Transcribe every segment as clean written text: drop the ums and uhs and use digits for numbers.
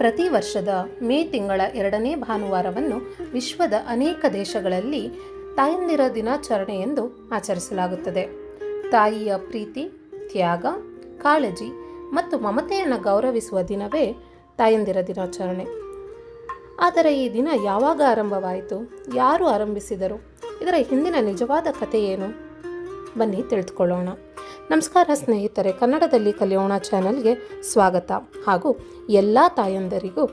ಪ್ರತಿ ವರ್ಷದ ಮೇ ತಿಂಗಳ 2ನೇ ಭಾನುವಾರವನ್ನು ವಿಶ್ವದ ಅನೇಕ ದೇಶಗಳಲ್ಲಿ ತಾಯಂದಿರ ದಿನಾಚರಣೆ ಎಂದು ಆಚರಿಸಲಾಗುತ್ತದೆ. ತಾಯಿಯ ಪ್ರೀತಿ, ತ್ಯಾಗ, ಕಾಳಜಿ ಮತ್ತು ಮಮತೆಯನ್ನು ಗೌರವಿಸುವ ದಿನವೇ ತಾಯಂದಿರ ದಿನಾಚರಣೆ. ಆದರೆ ಈ ದಿನ ಯಾವಾಗ ಆರಂಭವಾಯಿತು? ಯಾರು ಆರಂಭಿಸಿದರು? ಇದರ ಹಿಂದಿನ ನಿಜವಾದ ಕಥೆ ಏನು? ಬನ್ನಿ ತಿಳಿದುಕೊಳ್ಳೋಣ. ನಮಸ್ಕಾರ ಸ್ನೇಹಿತರೆ, ಕನ್ನಡದಲ್ಲಿ ಕಲಿಯೋಣ ಚಾನಲ್ಗೆ ಸ್ವಾಗತ ಹಾಗೂ ಎಲ್ಲ ತಾಯಂದರಿಗೂ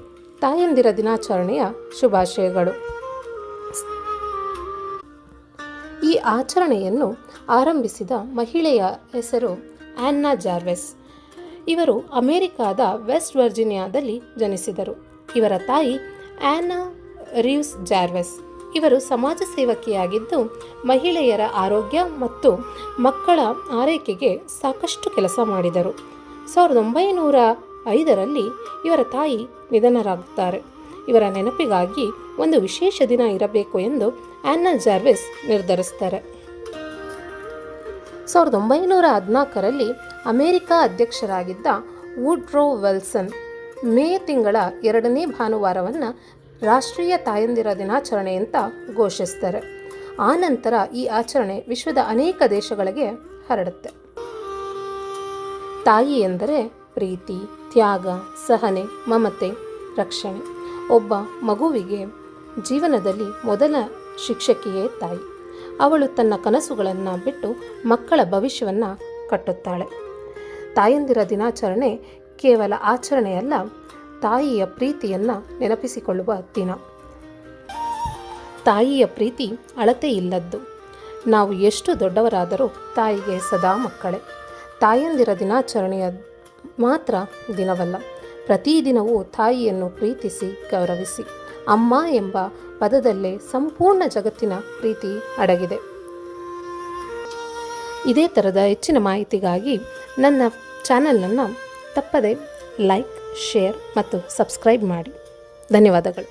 ತಾಯಂದಿರ ದಿನಾಚರಣೆಯ ಶುಭಾಶಯಗಳು. ಈ ಆಚರಣೆಯನ್ನು ಆರಂಭಿಸಿದ ಮಹಿಳೆಯ ಹೆಸರು ಆನ್ನಾ ಜಾರ್ವೆಸ್. ಇವರು ಅಮೆರಿಕಾದ ವೆಸ್ಟ್ ವರ್ಜಿನಿಯಾದಲ್ಲಿ ಜನಿಸಿದರು. ಇವರ ತಾಯಿ ಆನ್ನಾ ರೀವ್ಸ್ ಜಾರ್ವೆಸ್. ಇವರು ಸಮಾಜ ಸೇವಕಿಯಾಗಿದ್ದು ಮಹಿಳೆಯರ ಆರೋಗ್ಯ ಮತ್ತು ಮಕ್ಕಳ ಆರೈಕೆಗೆ ಸಾಕಷ್ಟು ಕೆಲಸ ಮಾಡಿದರು. 1905ರಲ್ಲಿ ಇವರ ತಾಯಿ ನಿಧನರಾಗುತ್ತಾರೆ. ಇವರ ನೆನಪಿಗಾಗಿ ಒಂದು ವಿಶೇಷ ದಿನ ಇರಬೇಕು ಎಂದು ಆನ್ನಾ ಜಾರ್ವೆಸ್ ನಿರ್ಧರಿಸ್ತಾರೆ. 1914ರಲ್ಲಿ ಅಮೆರಿಕ ಅಧ್ಯಕ್ಷರಾಗಿದ್ದ ವುಡ್ರೋ ವಿಲ್ಸನ್ ಮೇ ತಿಂಗಳ 2ನೇ ಭಾನುವಾರವನ್ನು ರಾಷ್ಟ್ರೀಯ ತಾಯಂದಿರ ದಿನಾಚರಣೆ ಅಂತ ಘೋಷಿಸ್ತಾರೆ. ಆ ನಂತರ ಈ ಆಚರಣೆ ವಿಶ್ವದ ಅನೇಕ ದೇಶಗಳಿಗೆ ಹರಡುತ್ತೆ. ತಾಯಿ ಎಂದರೆ ಪ್ರೀತಿ, ತ್ಯಾಗ, ಸಹನೆ, ಮಮತೆ, ರಕ್ಷಣೆ. ಒಬ್ಬ ಮಗುವಿಗೆ ಜೀವನದಲ್ಲಿ ಮೊದಲ ಶಿಕ್ಷಕಿಯೇ ತಾಯಿ. ಅವಳು ತನ್ನ ಕನಸುಗಳನ್ನು ಬಿಟ್ಟು ಮಕ್ಕಳ ಭವಿಷ್ಯವನ್ನು ಕಟ್ಟುತ್ತಾಳೆ. ತಾಯಂದಿರ ದಿನಾಚರಣೆ ಕೇವಲ ಆಚರಣೆಯಲ್ಲ, ತಾಯಿಯ ಪ್ರೀತಿಯನ್ನು ನೆನಪಿಸಿಕೊಳ್ಳುವ ದಿನ. ತಾಯಿಯ ಪ್ರೀತಿ ಅಳತೆ ಇಲ್ಲದ್ದು. ನಾವು ಎಷ್ಟು ದೊಡ್ಡವರಾದರೂ ತಾಯಿಗೆ ಸದಾ ಮಕ್ಕಳೇ. ತಾಯಂದಿರ ದಿನಾಚರಣೆಯ ಮಾತ್ರ ದಿನವಲ್ಲ, ಪ್ರತಿದಿನವೂ ತಾಯಿಯನ್ನು ಪ್ರೀತಿಸಿ ಗೌರವಿಸಿ. ಅಮ್ಮ ಎಂಬ ಪದದಲ್ಲೇ ಸಂಪೂರ್ಣ ಜಗತ್ತಿನ ಪ್ರೀತಿ ಅಡಗಿದೆ. ಇದೇ ಥರದ ಹೆಚ್ಚಿನ ಮಾಹಿತಿಗಾಗಿ ನನ್ನ ಚಾನಲನ್ನು ತಪ್ಪದೆ ಲೈಕ್, ಶೇರ್ ಮತ್ತು ಸಬ್ಸ್ಕ್ರೈಬ್ ಮಾಡಿ. ಧನ್ಯವಾದಗಳು.